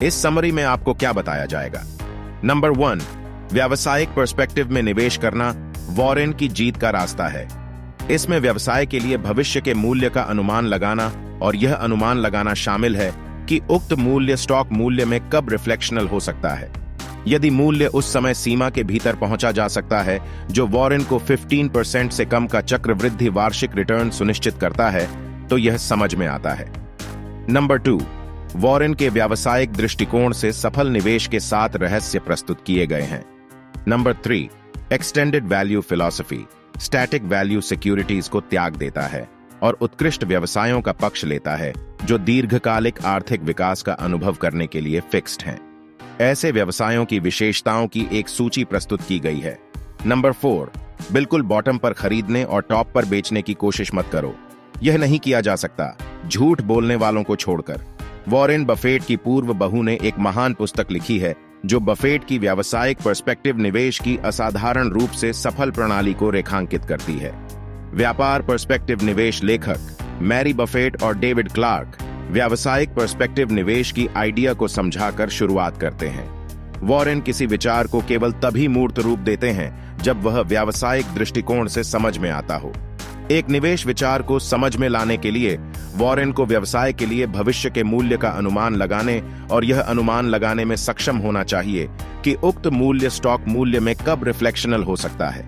इस समरी में आपको क्या बताया जाएगा? नंबर 1, व्यावसायिक पर्सपेक्टिव में निवेश करना वॉरेन की जीत का रास्ता है। इसमें व्यवसाय के लिए भविष्य के मूल्य का अनुमान लगाना और यह अनुमान लगाना शामिल है कि उक्त मूल्य स्टॉक मूल्य में कब रिफ्लेक्शनल हो सकता है। यदि मूल्य उस समय सीमा के भीतर पहुंचा जा सकता है जो वॉरेन को 15% से कम का चक्रवृद्धि वार्षिक रिटर्न सुनिश्चित करता है, तो यह समझ में आता है। नंबर 2, वॉरेन के व्यावसायिक दृष्टिकोण से सफल निवेश के 7 रहस्य प्रस्तुत किए गए हैं। Number 3, extended value philosophy static value securities को त्याग देता है और उत्कृष्ट व्यवसायों का पक्ष लेता है जो दीर्घकालिक आर्थिक विकास का अनुभव करने के लिए फिक्स्ड हैं। ऐसे व्यवसायों की विशेषताओं की एक सूची प्रस्तुत की गई है। नंबर 4, बिल्कुल बॉटम पर खरीदने और टॉप पर बेचने की कोशिश मत करो। यह नहीं किया जा सकता झूठ बोलने वालों को छोड़कर। वॉरेन बफेट की पूर्व बहू ने एक महान पुस्तक लिखी है जो बफेट की व्यावसायिक पर्सपेक्टिव निवेश की असाधारण रूप से सफल प्रणाली को रेखांकित करती है। व्यापार पर्सपेक्टिव निवेश लेखक मैरी बफेट और डेविड क्लार्क व्यावसायिक पर्सपेक्टिव निवेश की आइडिया को समझाकर शुरुआत करते हैं। वॉरेन किसी विचार को केवल तभी मूर्त रूप देते हैं जब वह व्यावसायिक दृष्टिकोण से समझ में आता हो। एक निवेश विचार को समझ में लाने के लिए वॉरेन को व्यवसाय के लिए भविष्य के मूल्य का अनुमान लगाने और यह अनुमान लगाने में सक्षम होना चाहिए कि उक्त मूल्य स्टॉक मूल्य में कब रिफ्लेक्शनल हो सकता है।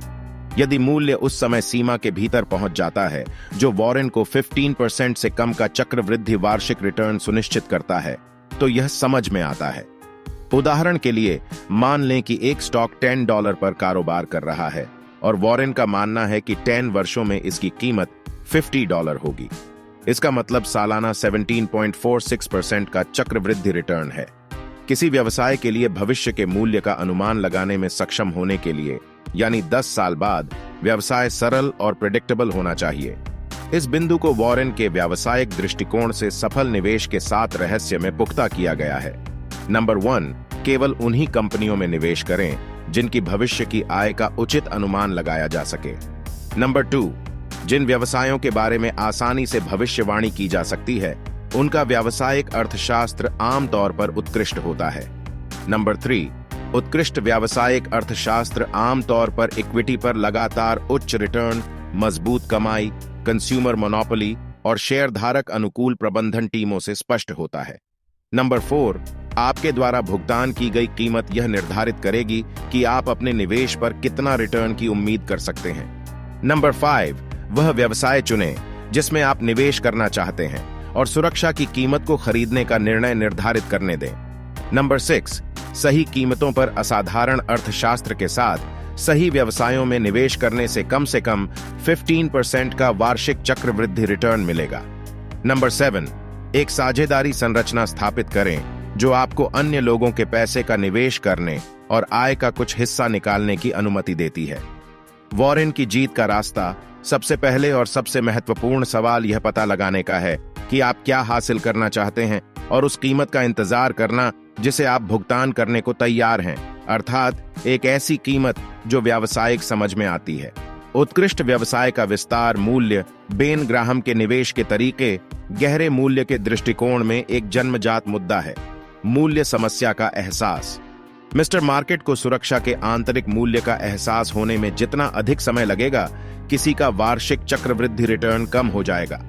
यदि मूल्य उस समय सीमा के भीतर पहुंच जाता है जो वॉरेन को 15% से कम का चक्रवृद्धि वार्षिक रिटर्न सुनिश्चित करता है, तो यह समझ में आता है। उदाहरण के लिए मान लें कि एक स्टॉक $10 पर कारोबार कर रहा है और वॉरेन का मानना है कि 10 वर्षों में इसकी कीमत $50 होगी। इसका मतलब सालाना 17.46% का चक्रवृद्धि रिटर्न है। किसी व्यवसाय के लिए भविष्य के मूल्य का अनुमान लगाने में सक्षम होने के लिए, यानी 10 साल बाद, व्यवसाय सरल और प्रेडिक्टेबल होना चाहिए। इस बिंदु को वॉरेन के व्यावसायिक दृष्टिकोण से सफल निवेश के 7 रहस्य में पुख्ता किया गया है। नंबर 1, केवल उन्हीं कंपनियों में निवेश करें जिनकी भविष्य की आय का उचित अनुमान लगाया जा सके। नंबर 2, जिन व्यवसायों के बारे में आसानी से भविष्यवाणी की जा सकती है उनका व्यावसायिक अर्थशास्त्र आमतौर पर उत्कृष्ट होता है। नंबर 3, उत्कृष्ट व्यावसायिक अर्थशास्त्र आमतौर पर इक्विटी पर लगातार उच्च रिटर्न, मजबूत कमाई, कंज्यूमर मोनोपोली और शेयरधारक अनुकूल प्रबंधन टीमों से स्पष्ट होता है। नंबर 4, आपके द्वारा भुगतान की गई कीमत यह निर्धारित करेगी कि आप अपने निवेश पर कितना रिटर्न की उम्मीद कर सकते हैं। नंबर 5, वह व्यवसाय चुनें जिसमें आप निवेश करना चाहते हैं और सुरक्षा की कीमत को खरीदने का निर्णय निर्धारित करने दें। नंबर 6, सही कीमतों पर असाधारण अर्थशास्त्र के साथ सही व्यवसायों में निवेश करने से कम 15% का वार्षिक चक्रवृद्धि रिटर्न मिलेगा। नंबर 7, एक साझेदारी संरचना स्थापित करें जो आपको अन्य लोगों के पैसे का निवेश करने और आय का कुछ हिस्सा निकालने की अनुमति देती है। वॉरेन की जीत का रास्ता सबसे पहले और सबसे महत्वपूर्ण सवाल यह पता लगाने का है कि आप क्या हासिल करना चाहते हैं और उस कीमत का इंतजार करना जिसे आप भुगतान करने को तैयार हैं, अर्थात एक ऐसी कीमत जो व्यावसायिक समझ में आती है। उत्कृष्ट व्यवसाय का विस्तार मूल्य बेन ग्राहम के निवेश के तरीके गहरे मूल्य के दृष्टिकोण में एक जन्मजात मुद्दा है। मूल्य समस्या का एहसास। मिस्टर मार्केट को सुरक्षा के आंतरिक मूल्य का एहसास होने में जितना अधिक समय लगेगा, किसी का वार्षिक चक्रवृद्धि रिटर्न कम हो जाएगा।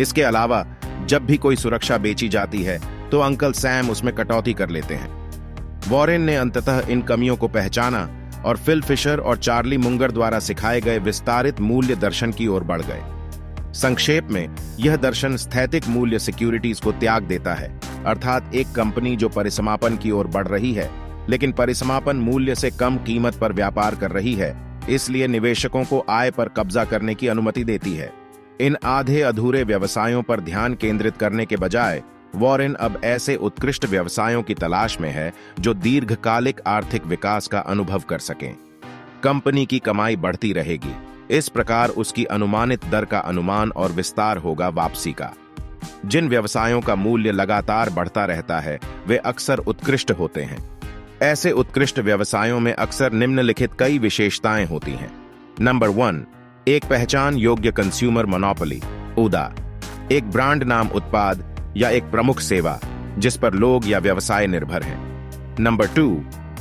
इसके अलावा जब भी कोई सुरक्षा बेची जाती है तो अंकल सैम उसमें कटौती कर लेते हैं। वॉरेन ने अंततः इन कमियों को पहचाना और फिल फिशर और चार्ली मुंगर द्वारा सिखाए गए विस्तारित मूल्य दर्शन की ओर बढ़ गए। संक्षेप में, यह दर्शन स्थैतिक मूल्य सिक्योरिटीज को त्याग देता है, अर्थात एक कंपनी जो परिसमापन की ओर बढ़ रही है लेकिन परिसमापन मूल्य से कम कीमत पर व्यापार कर रही है, इसलिए निवेशकों को आय पर कब्जा करने की अनुमति देती है। इन आधे अधूरे व्यवसायों पर ध्यान केंद्रित करने के बजाय वॉरेन अब ऐसे उत्कृष्ट व्यवसायों की तलाश में है जो दीर्घकालिक आर्थिक विकास का अनुभव कर सकें। कंपनी की कमाई बढ़ती रहेगी, इस प्रकार उसकी अनुमानित दर का अनुमान और विस्तार होगा वापसी का। जिन व्यवसायों का मूल्य लगातार बढ़ता रहता है वे अक्सर उत्कृष्ट होते हैं। ऐसे उत्कृष्ट व्यवसायों में अक्सर निम्नलिखित कई विशेषताएं होती हैं। नंबर 1, एक पहचान योग्य कंज्यूमर मोनोपोली। उदा, एक ब्रांड नाम उत्पाद या एक प्रमुख सेवा जिस पर लोग या व्यवसाय निर्भर हैं। नंबर 2,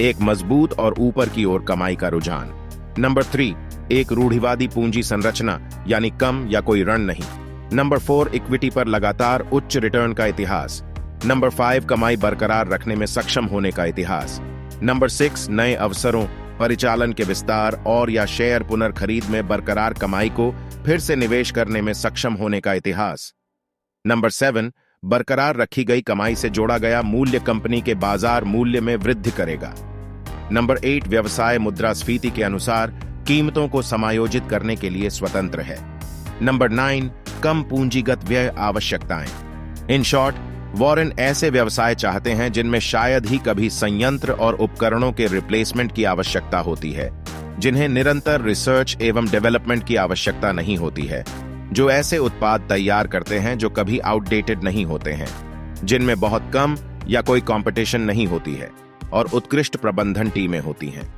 एक मजबूत और ऊपर की ओर कमाई का रुझान। नंबर 3, एक रूढ़िवादी पूंजी संरचना, यानी कम या कोई ऋण नहीं। नंबर 4, इक्विटी पर लगातार उच्च रिटर्न का इतिहास। नंबर 5, कमाई बरकरार रखने में सक्षम होने का इतिहास। नंबर 6, नए अवसरों, परिचालन के विस्तार और या शेयर पुनर्खरीद में बरकरार कमाई को फिर से निवेश करने में सक्षम होने का इतिहास। नंबर 7, बरकरार रखी गई कमाई से जोड़ा गया मूल्य कंपनी के बाजार मूल्य में वृद्धि करेगा। नंबर 8, व्यवसाय मुद्रास्फीति के अनुसार कीमतों को समायोजित करने के लिए स्वतंत्र है। नंबर 9, कम पूंजीगत व्यय आवश्यकताएं। इन शॉर्ट, वॉरेन ऐसे व्यवसाय चाहते हैं जिनमें शायद ही कभी संयंत्र और उपकरणों के रिप्लेसमेंट की आवश्यकता होती है, जिन्हें निरंतर रिसर्च एवं डेवलपमेंट की आवश्यकता नहीं होती है, जो ऐसे उत्पाद तैयार करते हैं जो कभी आउटडेटेड नहीं होते हैं, जिनमें बहुत कम या कोई कंपटीशन नहीं होती है और उत्कृष्ट प्रबंधन टीमें होती हैं।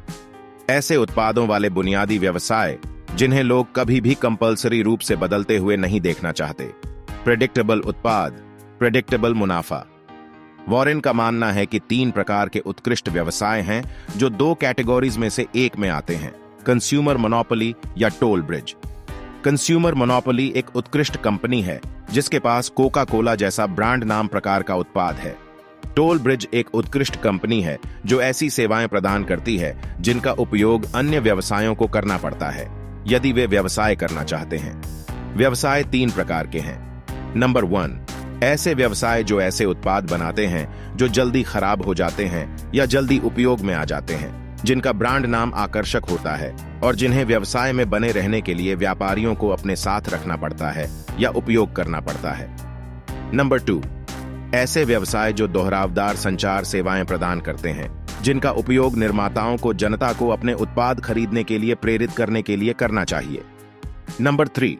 ऐसे उत्पादों वाले बुनियादी व्यवसाय जिन्हें लोग कभी भी कंपल्सरी रूप से बदलते हुए नहीं देखना चाहते। प्रेडिक्टेबल उत्पाद, प्रेडिक्टेबल मुनाफा। वॉरेन का मानना है कि 3 प्रकार के उत्कृष्ट व्यवसाय हैं जो 2 कैटेगरीज में से एक में आते हैं, कंज्यूमर मोनोपोली या टोल ब्रिज। कंज्यूमर मोनोपोली एक उत्कृष्ट कंपनी है जिसके पास कोका कोला जैसा ब्रांड नाम प्रकार का उत्पाद है। टोल ब्रिज एक उत्कृष्ट कंपनी है जो ऐसी सेवाएं प्रदान करती है जिनका उपयोग अन्य व्यवसायों को करना पड़ता है यदि वे व्यवसाय करना चाहते हैं। व्यवसाय 3 प्रकार के हैं। नंबर 1, ऐसे व्यवसाय जो ऐसे उत्पाद बनाते हैं जो जल्दी खराब हो जाते हैं या जल्दी उपयोग में आ जाते हैं, जिनका ब्रांड नाम आकर्षक होता है और जिन्हें व्यवसाय में बने रहने के लिए व्यापारियों को अपने साथ रखना पड़ता है या उपयोग करना पड़ता है। नंबर 2, ऐसे व्यवसाय जो दोहरावदार संचार सेवाएं प्रदान करते हैं, जिनका उपयोग निर्माताओं को जनता को अपने उत्पाद खरीदने के लिए प्रेरित करने के लिए करना चाहिए। नंबर 3,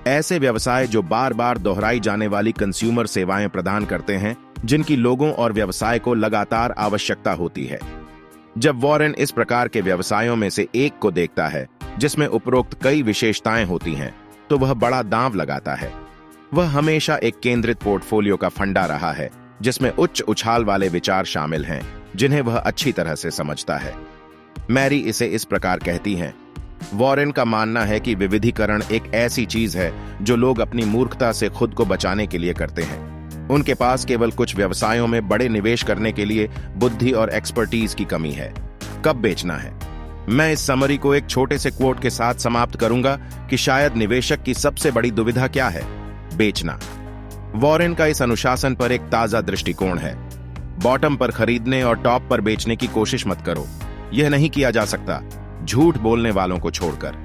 ऐसे व्यवसाय जो बार बार दोहराई जाने वाली कंज्यूमर सेवाएं प्रदान करते हैं, जिनकी लोगों और व्यवसाय को लगातार आवश्यकता होती है। जब वॉरेन इस प्रकार के व्यवसायों में से एक को देखता है जिसमें उपरोक्त कई विशेषताएं होती हैं, तो वह बड़ा दांव लगाता है। वह हमेशा एक केंद्रित पोर्टफोलियो का फंडा रहा है जिसमें उच्च उछाल वाले विचार शामिल हैं जिन्हें वह अच्छी तरह से समझता है। मैरी इसे इस प्रकार कहती हैं, वॉरेन का मानना है कि विविधीकरण एक ऐसी चीज है जो लोग अपनी मूर्खता से खुद को बचाने के लिए करते हैं। उनके पास केवल कुछ व्यवसायों में बड़े निवेश करने के लिए बुद्धि और एक्सपर्टीज की कमी है। कब बेचना है? मैं इस समरी को एक छोटे से क्वोट के साथ समाप्त करूंगा कि शायद निवेशक की सबसे बड़ी दुविधा क्या है? बेचना। वॉरेन का इस अनुशासन पर एक ताजा दृष्टिकोण है। बॉटम पर खरीदने और टॉप पर बेचने की कोशिश मत करो। यह नहीं किया जा सकता झूठ बोलने वालों को छोड़कर।